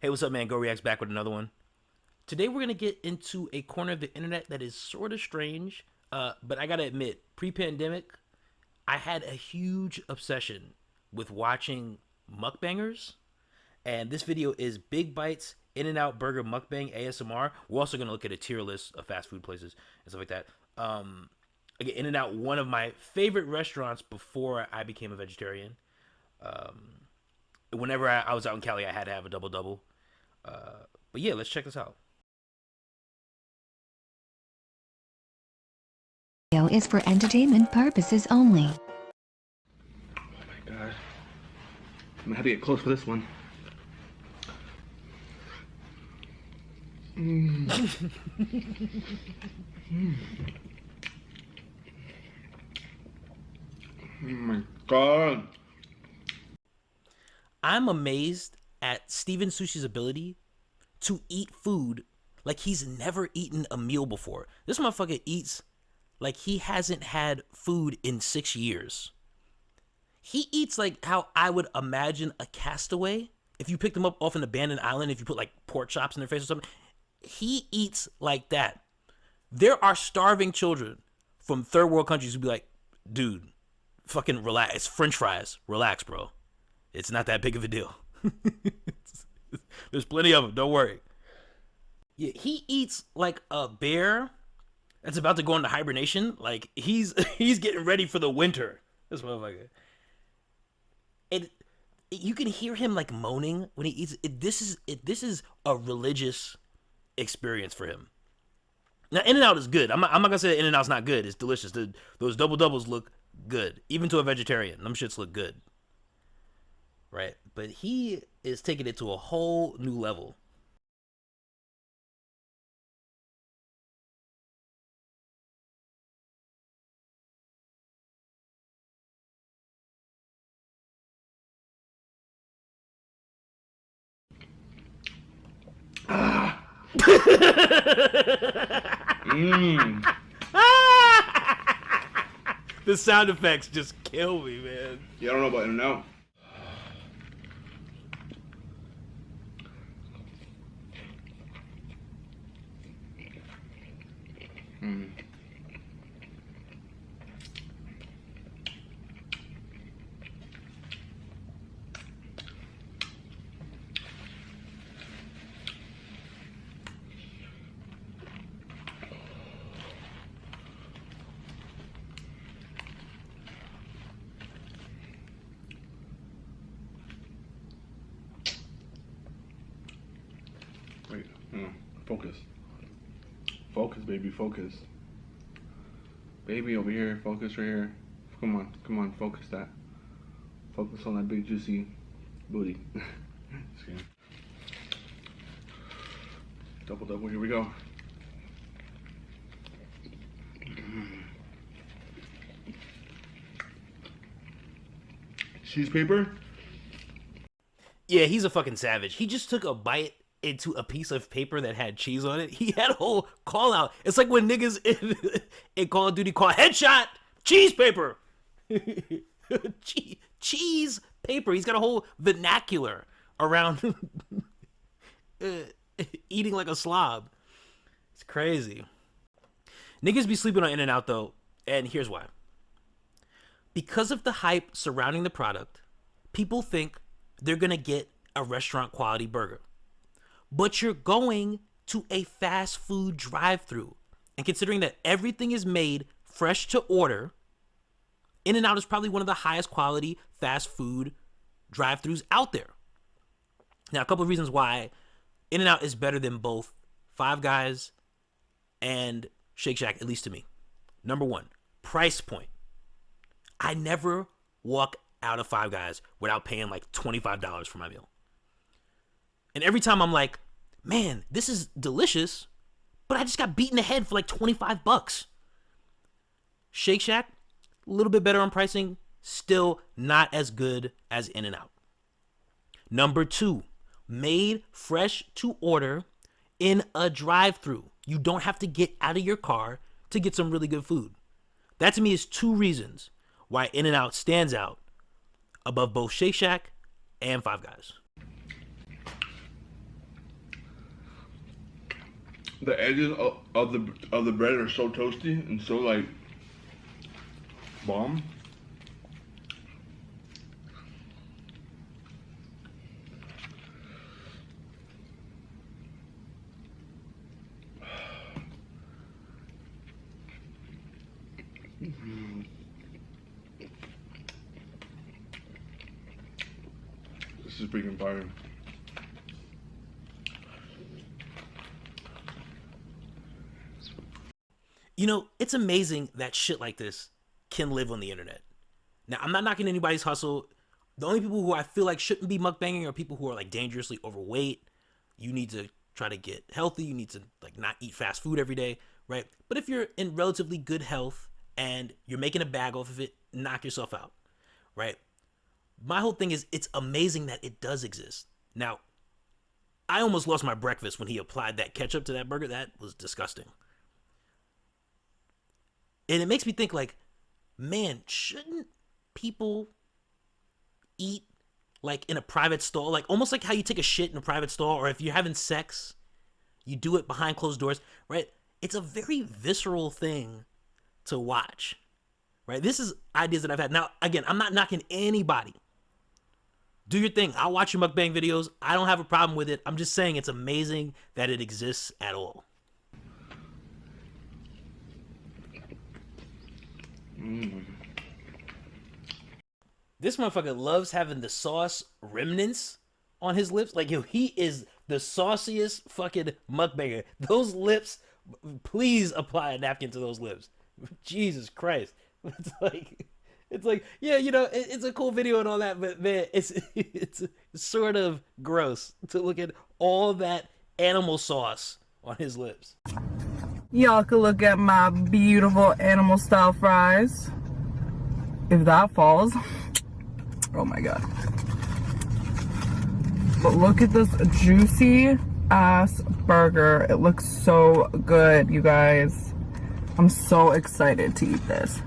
Hey, what's up, man? GoReacts back with another one. Today we're gonna get into a corner of the internet that is sort of strange, but I gotta admit, pre-pandemic, I had a huge obsession with watching mukbangers, and this video is Big Bites In-N-Out Burger Mukbang ASMR. We're also gonna look at a tier list of fast food places and stuff like that. Again, In-N-Out, one of my favorite restaurants before I became a vegetarian. Whenever I was out in Cali, I had to have a double double. But yeah, let's check this out. Is for entertainment purposes only. Oh my god. I'm gonna have to get close for this one. Oh my god. I'm amazed at Steven Sushi's ability to eat food like he's never eaten a meal before. This motherfucker eats like he hasn't had food in 6 years. He eats like how I would imagine a castaway, if you picked them up off an abandoned island, if you put like pork chops in their face or something. He eats like that. There are starving children from third world countries who be like, dude, fucking relax. It's French fries. Relax, bro. It's not that big of a deal. There's plenty of them. Don't worry. Yeah, he eats like a bear that's about to go into hibernation. Like he's getting ready for the winter. This motherfucker. You can hear him like moaning when he eats. This is a religious experience for him. Now, In-N-Out is good. I'm not gonna say that In-N-Out's not good. It's delicious. Those double doubles look good, even to a vegetarian. Them shits look good, right? But he is taking it to a whole new level. The sound effects just kill me, man. Yeah, I don't know about In-N-Out. Wait, no, focus. Focus, baby, focus. Baby over here, focus right here. Come on, focus that. Focus on that big juicy booty. Just kidding. Double double, here we go. Cheese paper? Yeah, he's a fucking savage. He just took a bite into a piece of paper that had cheese on it. He had a whole call out. It's like when niggas in Call of Duty call headshot cheese paper. Cheese paper. He's got a whole vernacular around eating like a slob. It's crazy. Niggas be sleeping on In-N-Out though, and here's why. Because of the hype surrounding the product, people think they're gonna get a restaurant quality burger. But you're going to a fast food drive-thru. And considering that everything is made fresh to order, In-N-Out is probably one of the highest quality fast food drive-thrus out there. Now, a couple of reasons why In-N-Out is better than both Five Guys and Shake Shack, at least to me. Number one, price point. I never walk out of Five Guys without paying like $25 for my meal. And every time I'm like, man, this is delicious, but I just got beaten in the head for like $25. Shake Shack, a little bit better on pricing, still not as good as In-N-Out. Number two, made fresh to order in a drive-thru. You don't have to get out of your car to get some really good food. That to me is two reasons why In-N-Out stands out above both Shake Shack and Five Guys. The edges of the bread are so toasty and so like bomb. This is freaking fire. You know, it's amazing that shit like this can live on the internet. Now, I'm not knocking anybody's hustle. The only people who I feel like shouldn't be mukbanging are people who are like dangerously overweight. You need to try to get healthy. You need to like not eat fast food every day, right? But if you're in relatively good health and you're making a bag off of it, knock yourself out, right? My whole thing is it's amazing that it does exist. Now, I almost lost my breakfast when he applied that ketchup to that burger. That was disgusting. And it makes me think like, man, shouldn't people eat like in a private stall? Like almost like how you take a shit in a private stall, or if you're having sex, you do it behind closed doors, right? It's a very visceral thing to watch, right? This is ideas that I've had. Now, again, I'm not knocking anybody. Do your thing. I'll watch your mukbang videos. I don't have a problem with it. I'm just saying it's amazing that it exists at all. This motherfucker loves having the sauce remnants on his lips. Like, yo, he is the sauciest fucking mukbanger. Those lips, please apply a napkin to those lips. Jesus Christ. It's like, yeah, you know, it's a cool video and all that, but man, it's sort of gross to look at all that animal sauce on his lips. Y'all can look at my beautiful animal style fries. If that falls, oh my god. But look at this juicy ass burger. It looks so good, you guys. I'm so excited to eat this.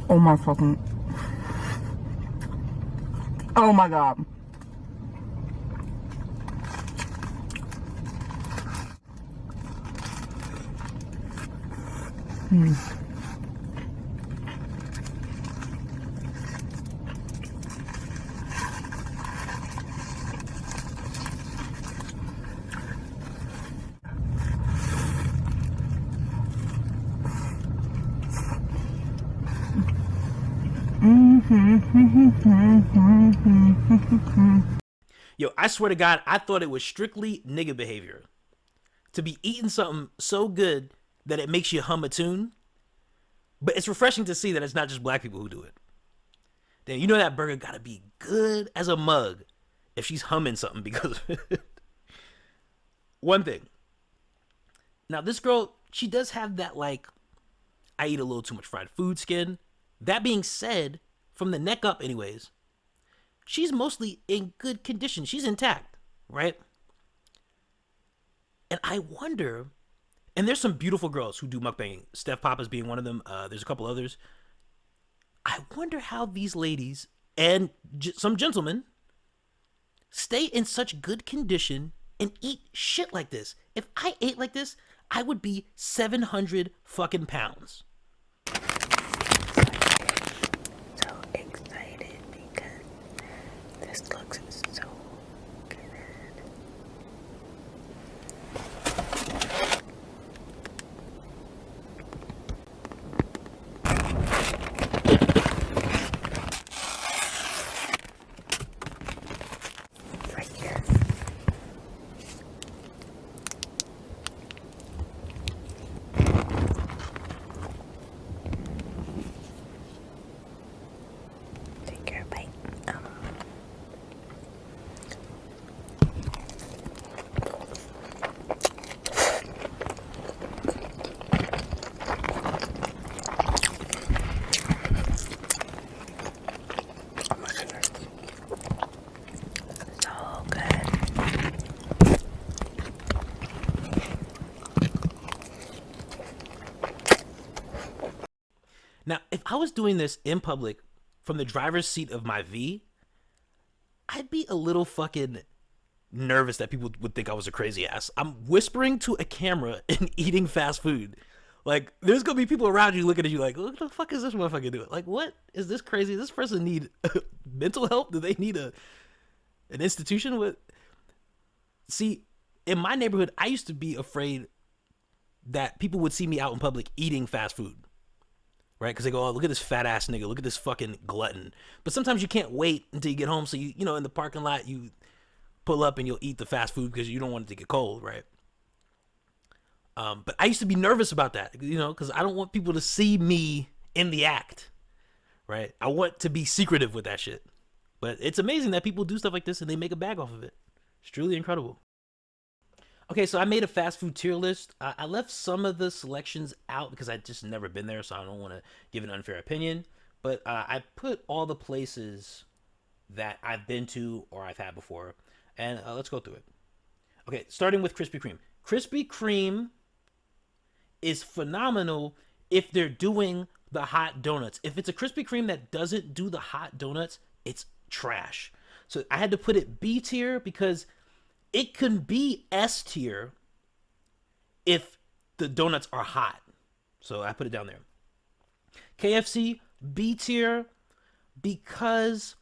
Oh my fucking, oh my god. Yo, I swear to God, I thought it was strictly nigga behavior to be eating something so good that it makes you hum a tune. But it's refreshing to see that it's not just black people who do it. Damn, you know that burger gotta be good as a mug if she's humming something because of it. One thing. Now, this girl, she does have that, like, I eat a little too much fried food skin. That being said, from the neck up anyways, she's mostly in good condition. She's intact, right? And I wonder, and there's some beautiful girls who do mukbanging. Steph Papa's being one of them. There's a couple others. I wonder how these ladies and some gentlemen stay in such good condition and eat shit like this. If I ate like this, I would be 700 fucking pounds. So excited because this looks so good. Right here. Take your bite. Oh my goodness. So good. Now, if I was doing this in public from the driver's seat of my V, I'd be a little fucking nervous that people would think I was a crazy ass. I'm whispering to a camera and eating fast food. Like, there's gonna be people around you looking at you like, what the fuck is this motherfucker doing? Like, what is this crazy? Does this person need mental help? Do they need an institution? With See, in my neighborhood, I used to be afraid that people would see me out in public eating fast food. Right? Because they go, oh, look at this fat ass nigga. Look at this fucking glutton. But sometimes you can't wait until you get home. So, you know, in the parking lot, you pull up and you'll eat the fast food because you don't want it to get cold, right? But I used to be nervous about that, you know, because I don't want people to see me in the act, right? I want to be secretive with that shit. But it's amazing that people do stuff like this and they make a bag off of it. It's truly incredible. Okay, so I made a fast food tier list. I left some of the selections out because I just never been there, so I don't want to give an unfair opinion. But I put all the places that I've been to or I've had before, and let's go through it. Okay, starting with Krispy Kreme. Krispy Kreme is phenomenal if they're doing the hot donuts. If it's a Krispy Kreme that doesn't do the hot donuts, it's trash. So I had to put it B tier because it can be S tier if the donuts are hot. So I put it down there. KFC, B tier, because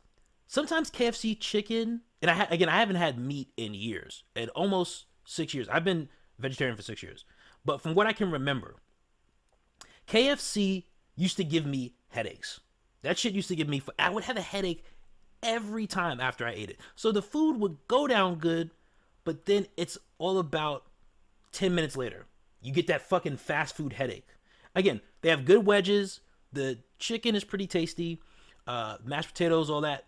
sometimes KFC chicken, and I haven't had meat in years, in almost 6 years. I've been vegetarian for 6 years. But from what I can remember, KFC used to give me headaches. That shit used to give me, I would have a headache every time after I ate it. So the food would go down good, but then it's all about 10 minutes later. You get that fucking fast food headache. Again, they have good wedges. The chicken is pretty tasty. Mashed potatoes, all that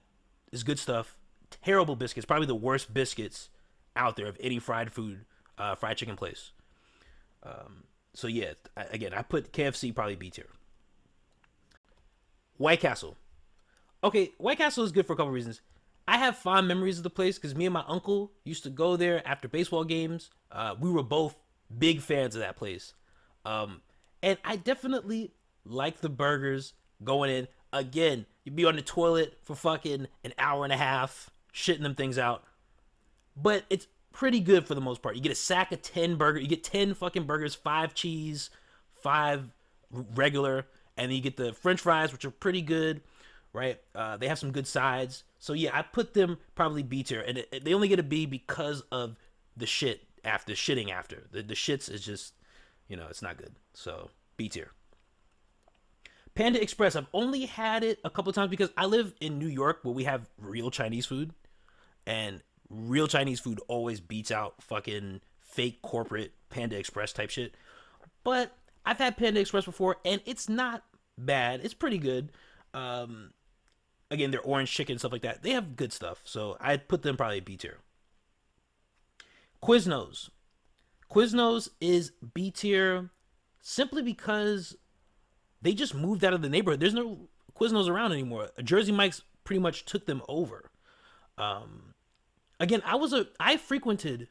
is good stuff. Terrible biscuits. Probably the worst biscuits out there of any fried chicken place. So yeah, I put KFC probably B tier. White Castle. Okay, White Castle is good for a couple reasons. I have fond memories of the place because me and my uncle used to go there after baseball games. We were both big fans of that place. And I definitely like the burgers going in. Again, you'd be on the toilet for fucking an hour and a half, shitting them things out. But it's pretty good for the most part. You get a sack of 10 burgers. You get 10 fucking burgers, 5 cheese, 5 regular. And then you get the french fries, which are pretty good, right? They have some good sides. So yeah, I put them probably B tier. And they only get a B because of the shitting after. The shits is just, it's not good. So B tier. Panda Express, I've only had it a couple of times because I live in New York where we have real Chinese food. And real Chinese food always beats out fucking fake corporate Panda Express type shit. But I've had Panda Express before, and it's not bad. It's pretty good. Again, their orange chicken, stuff like that. They have good stuff. So I'd put them probably B tier. Quiznos. Quiznos is B tier simply because they just moved out of the neighborhood. There's no Quiznos around anymore. Jersey Mike's pretty much took them over. Again, I frequented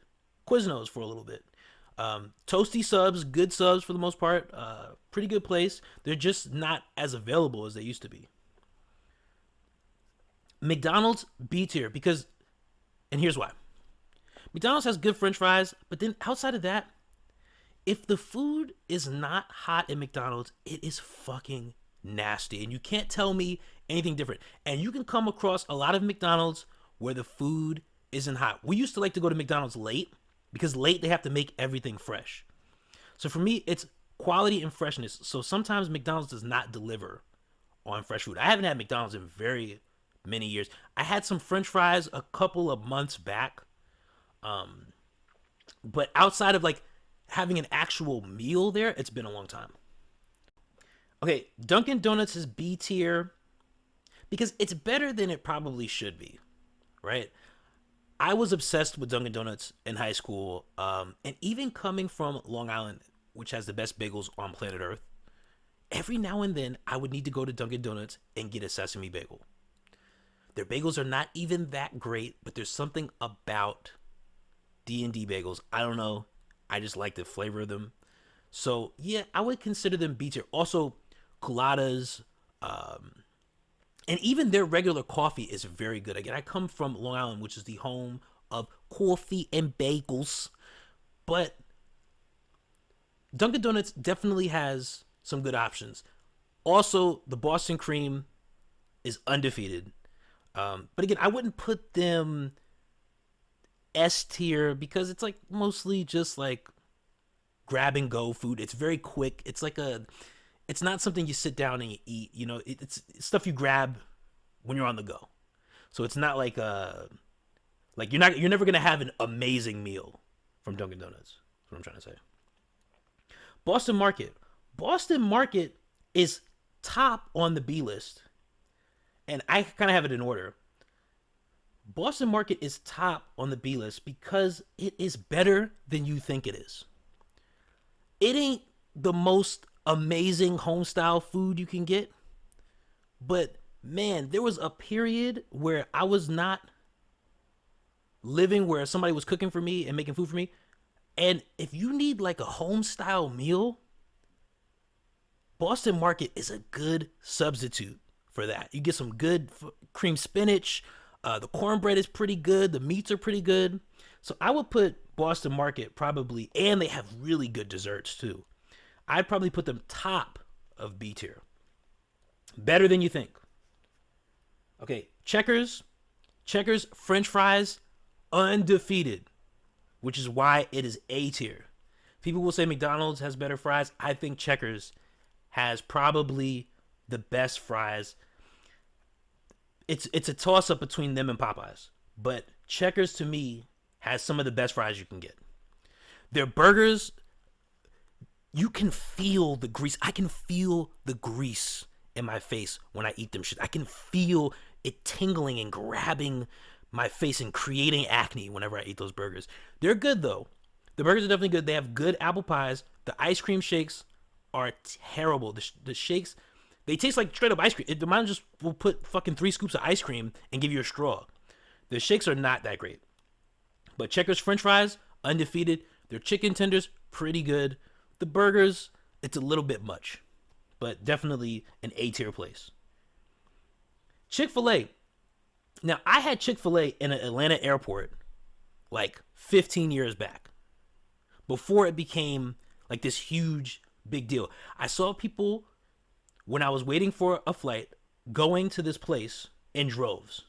Quiznos for a little bit. Toasty subs, good subs for the most part. Pretty good place. They're just not as available as they used to be. McDonald's B tier because, and here's why. McDonald's has good french fries, but then outside of that, if the food is not hot at McDonald's, it is fucking nasty. And you can't tell me anything different. And you can come across a lot of McDonald's where the food isn't hot. We used to like to go to McDonald's late because late they have to make everything fresh. So for me, it's quality and freshness. So sometimes McDonald's does not deliver on fresh food. I haven't had McDonald's in very many years. I had some french fries a couple of months back. But outside of like having an actual meal there, it's been a long time. Okay, Dunkin' Donuts is B tier because it's better than it probably should be, right? I was obsessed with Dunkin' Donuts in high school, and even coming from Long Island, which has the best bagels on planet Earth, every now and then I would need to go to Dunkin' Donuts and get a sesame bagel. Their bagels are not even that great, but there's something about D&D bagels. I don't know. I just like the flavor of them. So, yeah, I would consider them B tier. Also, coladas, and even their regular coffee is very good. Again, I come from Long Island, which is the home of coffee and bagels. But Dunkin' Donuts definitely has some good options. Also, the Boston cream is undefeated. But again, I wouldn't put them S tier because it's like mostly just like grab and go food. It's very quick. It's not something you sit down and you eat. You know, it's stuff you grab when you're on the go. So it's not like you're never gonna have an amazing meal from Dunkin' Donuts. That's what I'm trying to say. Boston Market. Boston Market is top on the B list. And I kind of have it in order. Boston Market is top on the B list because it is better than you think it is. It ain't the most amazing home-style food you can get. But, man, there was a period where I was not living where somebody was cooking for me and making food for me. And if you need like a home-style meal, Boston Market is a good substitute for that. You get some good cream spinach. The cornbread is pretty good. The meats are pretty good. So I would put Boston Market probably, and they have really good desserts too. I'd probably put them top of B tier. Better than you think. Okay, Checkers. Checkers French fries, undefeated, which is why it is A tier. People will say McDonald's has better fries. I think Checkers has probably the best fries. It's a toss-up between them and Popeyes. But Checkers, to me, has some of the best fries you can get. Their burgers, you can feel the grease. I can feel the grease in my face when I eat them shit. I can feel it tingling and grabbing my face and creating acne whenever I eat those burgers. They're good, though. The burgers are definitely good. They have good apple pies. The ice cream shakes are terrible. The shakes, they taste like straight up ice cream. The mine just will put fucking 3 scoops of ice cream and give you a straw. The shakes are not that great. But Checkers French fries, undefeated. Their chicken tenders, pretty good. The burgers, it's a little bit much. But definitely an A tier place. Chick-Fil-A. Now, I had Chick-Fil-A in an Atlanta airport like 15 years back. Before it became like this huge, big deal. I saw people, when I was waiting for a flight, going to this place in droves.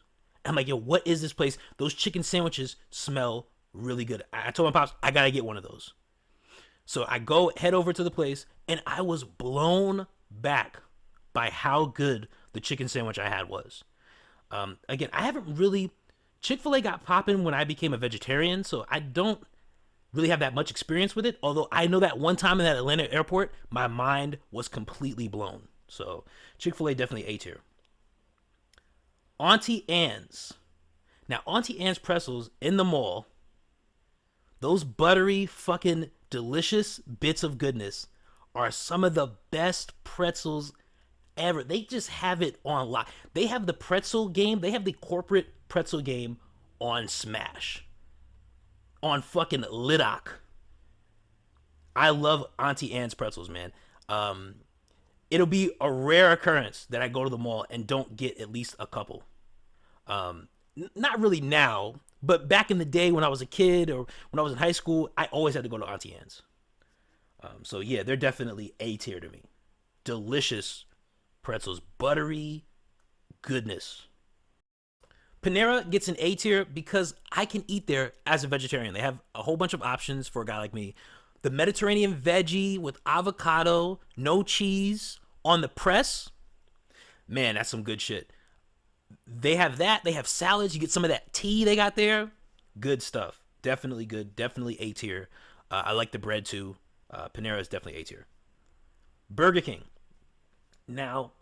I'm like, yo, what is this place? Those chicken sandwiches smell really good. I told my pops, I gotta get one of those. So I head over to the place, and I was blown back by how good the chicken sandwich I had was. Again, I haven't really... Chick-fil-A got popping when I became a vegetarian, so I don't really have that much experience with it. Although I know that one time in that Atlanta airport, my mind was completely blown. So Chick-fil-A definitely A tier. Auntie Anne's. Now, Auntie Anne's pretzels in the mall, those buttery, fucking delicious bits of goodness are some of the best pretzels ever. They just have it on lock. They have the pretzel game. They have the corporate pretzel game on Smash. On fucking Lidoc. I love Auntie Anne's pretzels, man. It'll be a rare occurrence that I go to the mall and don't get at least a couple. Not really now, but back in the day when I was a kid or when I was in high school, I always had to go to Auntie Anne's. So yeah, they're definitely A tier to me. Delicious pretzels, buttery goodness. Panera gets an A tier because I can eat there as a vegetarian. They have a whole bunch of options for a guy like me. The Mediterranean veggie with avocado, no cheese on the press. Man, that's some good shit. They have that. They have salads. You get some of that tea they got there. Good stuff. Definitely good. Definitely A tier. I like the bread too. Panera is definitely A tier. Burger King. Now,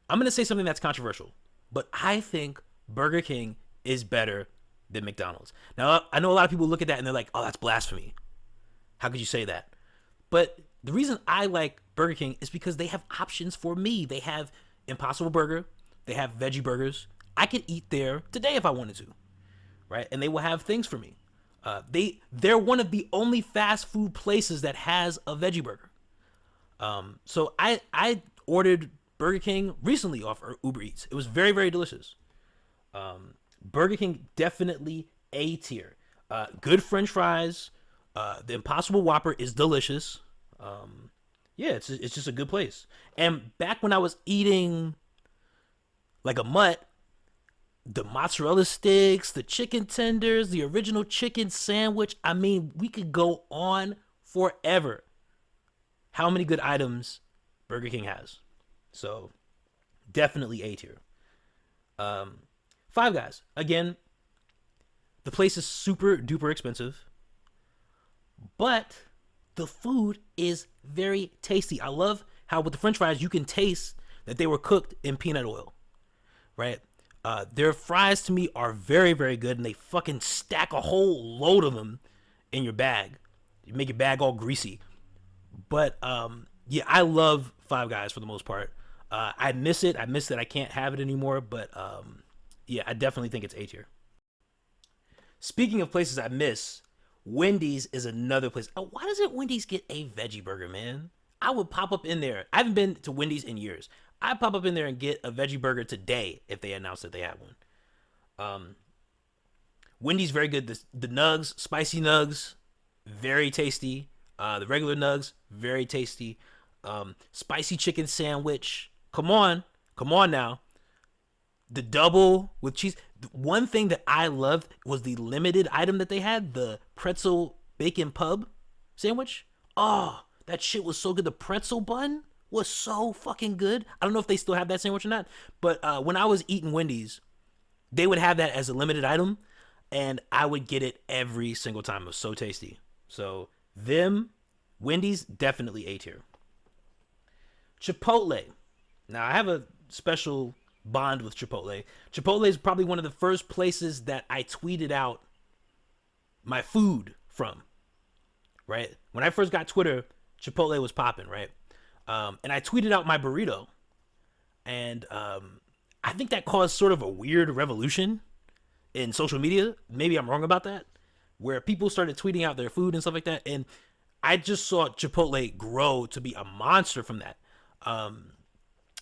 I'm going to say something that's controversial, but I think Burger King is better than McDonald's. Now, I know a lot of people look at that and they're like, oh, that's blasphemy. How could you say that? But the reason I like Burger King is because they have options for me. They have Impossible Burger. They have veggie burgers. I could eat there today if I wanted to, right? And they will have things for me. They're one of the only fast food places that has a veggie burger. So I ordered Burger King recently off Uber Eats. It was very, very delicious. Burger King definitely A tier. Good French fries. The Impossible Whopper is delicious. Yeah, it's just a good place. And back when I was eating like a mutt, the mozzarella sticks, the chicken tenders, the original chicken sandwich. I mean, we could go on forever. How many good items Burger King has? So definitely A tier. Five Guys. Again, the place is super duper expensive, but the food is very tasty. I love how with the French fries you can taste that they were cooked in peanut oil, right? Their fries to me are very, very good, and they fucking stack a whole load of them in your bag. You make your bag all greasy. But yeah, I love Five Guys for the most part. I miss it. I miss that I can't have it anymore. But yeah, I definitely think it's A tier. Speaking of places I miss, Wendy's is another place. Why doesn't Wendy's get a veggie burger, man? I would pop up in there. I haven't been to Wendy's in years. I'd pop up in there and get a veggie burger today if they announced that they had one. Wendy's very good. The nugs, spicy nugs, very tasty. The regular nugs, very tasty. Spicy chicken sandwich. Come on now. The double with cheese. One thing that I loved was the limited item that they had, the pretzel bacon pub sandwich. Oh, that shit was so good. The pretzel bun was so fucking good. I don't know if they still have that sandwich or not, but when I was eating Wendy's, they would have that as a limited item, and I would get it every single time. It was so tasty. So Wendy's, definitely A tier. Chipotle. Now, I have a special bond with Chipotle. Chipotle is probably one of the first places that I tweeted out my food from, right? When I first got Twitter, Chipotle was popping, right? And I tweeted out my burrito. And I think that caused sort of a weird revolution in social media. Maybe I'm wrong about that. Where people started tweeting out their food and stuff like that. And I just saw Chipotle grow to be a monster from that.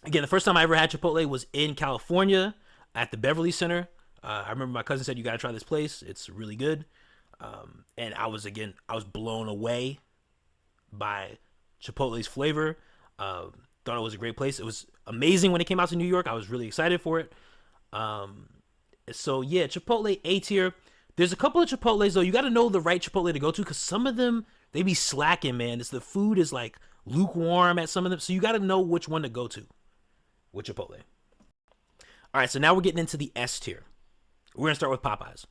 Again, the first time I ever had Chipotle was in California at the Beverly Center. I remember my cousin said, you got to try this place. It's really good. And I was blown away by Chipotle's flavor. Thought it was a great place. It was amazing when it came out to New York. I was really excited for it. So yeah, Chipotle A tier. There's a couple of Chipotles though. You got to know the right Chipotle to go to because some of them, they be slacking, man. The food is like lukewarm at some of them. So you got to know which one to go to with Chipotle. All right, so now we're getting into the S tier. We're going to start with Popeyes.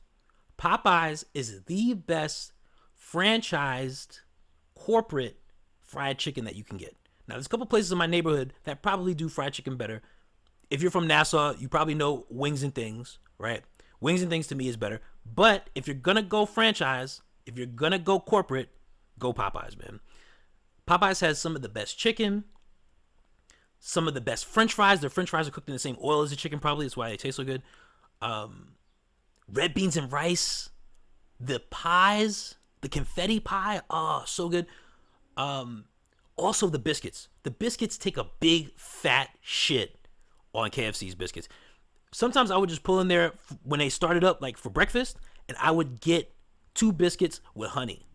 Popeyes is the best franchised corporate fried chicken that you can get. Now, there's a couple places in my neighborhood that probably do fried chicken better. If you're from Nassau, you probably know Wings and Things, right? Wings and Things to me is better. But if you're going to go franchise, if you're going to go corporate, go Popeyes, man. Popeyes has some of the best chicken, some of the best French fries. Their French fries are cooked in the same oil as the chicken, probably. That's why they taste so good. Red beans and rice. The pies, the confetti pie. Oh, so good. Also, the biscuits. The biscuits take a big fat shit on KFC's biscuits. Sometimes I would just pull in there when they started up, like for breakfast, and I would get 2 biscuits with honey.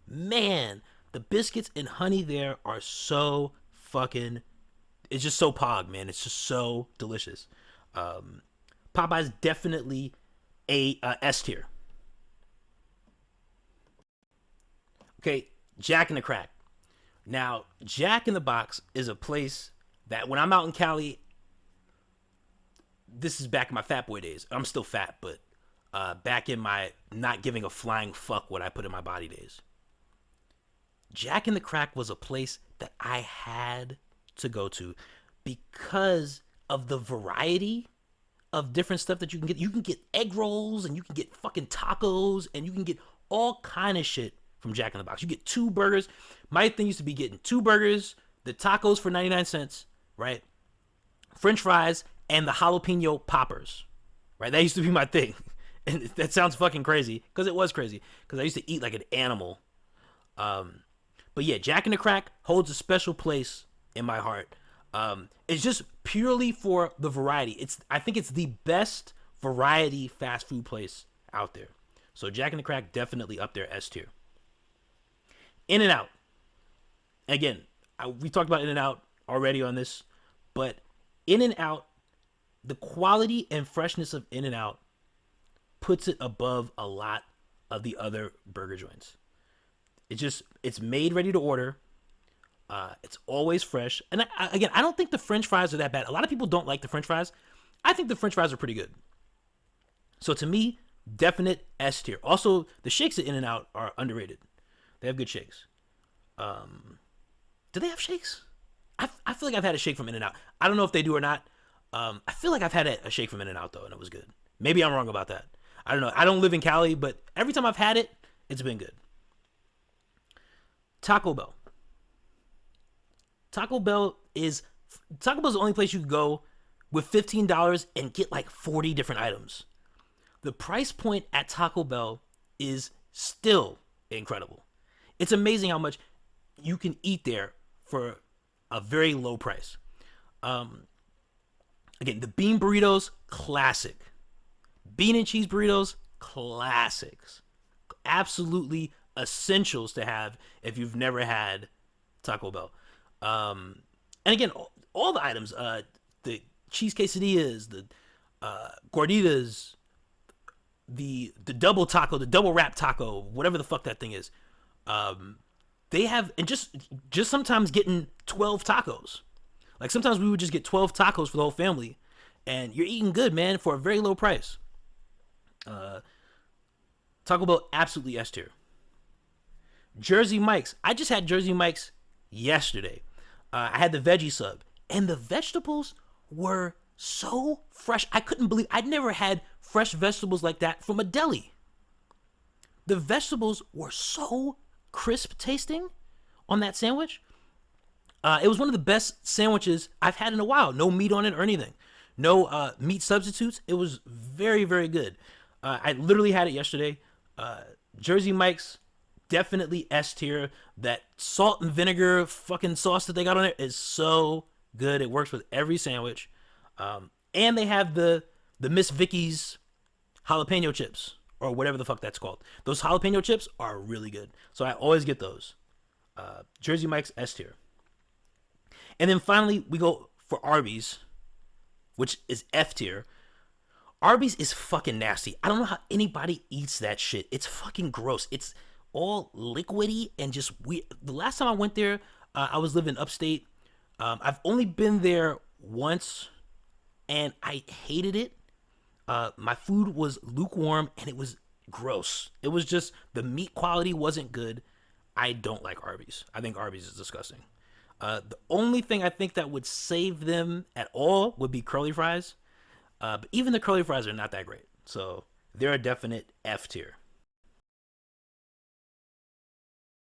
Man, the biscuits and honey there are so fucking, it's just so pog, man. It's just so delicious. Popeyes definitely a S tier. Okay, Jack in the Crack. Now, Jack in the Box is a place that when I'm out in Cali, this is back in my fat boy days. I'm still fat, but back in my not giving a flying fuck what I put in my body days. Jack in the Crack was a place that I had to go to because of the variety of different stuff that you can get. You can get egg rolls and you can get fucking tacos and you can get all kind of shit from Jack in the Box. You get 2 burgers. My thing used to be getting 2 burgers, the tacos for 99 cents, right? French fries, and the jalapeno poppers, right? That used to be my thing. And that sounds fucking crazy, because it was crazy, because I used to eat like an animal. But yeah, Jack in the Crack holds a special place in my heart. It's just purely for the variety. I think it's the best variety fast food place out there. So Jack in the Crack definitely up there S tier. In-N-Out. Again, we talked about In-N-Out already on this, but In-N-Out, the quality and freshness of In-N-Out puts it above a lot of the other burger joints. It's made ready to order. It's always fresh. And I don't think the French fries are that bad. A lot of people don't like the French fries. I think the French fries are pretty good. So to me, definite S tier. Also, the shakes at In-N-Out are underrated. They have good shakes. Do they have shakes? I feel like I've had a shake from In-N-Out. I don't know if they do or not. I feel like I've had a shake from In-N-Out though, and it was good. Maybe I'm wrong about that. I don't know. I don't live in Cali, but every time I've had it, it's been good. Taco Bell. Taco Bell is the only place you can go with $15 and get like 40 different items. The price point at Taco Bell is still incredible. It's amazing how much you can eat there for a very low price. Again, the bean burritos, classic. Bean and cheese burritos, classics. Absolutely essentials to have if you've never had Taco Bell. And again, all the items, the cheese quesadillas, the gorditas, the double taco, the double wrap taco, whatever the fuck that thing is. They have, and just sometimes getting 12 tacos. Like sometimes we would just get 12 tacos for the whole family, and you're eating good, man, for a very low price. Taco Bell, absolutely S tier. Jersey Mike's. I just had Jersey Mike's yesterday. I had the veggie sub, and the vegetables were so fresh. I couldn't believe I'd never had fresh vegetables like that from a deli. The vegetables were so crisp tasting on that sandwich. It was one of the best sandwiches I've had in a while. No meat on it or anything. No meat substitutes. It was very, very good. I literally had it yesterday. Jersey Mike's, definitely S tier. That salt and vinegar fucking sauce that they got on there is so good. It works with every sandwich. And they have the Miss Vicky's jalapeno chips, or whatever the fuck that's called. Those jalapeno chips are really good. So I always get those. Jersey Mike's, S tier. And then finally, we go for Arby's, which is F tier. Arby's is fucking nasty. I don't know how anybody eats that shit. It's fucking gross. It's all liquidy and just weird. The last time I went there, I was living upstate. I've only been there once, and I hated it. My food was lukewarm, and it was gross. It was just, the meat quality wasn't good. I don't like Arby's. I think Arby's is disgusting. The only thing I think that would save them at all would be curly fries. But even the curly fries are not that great. So they're a definite F tier.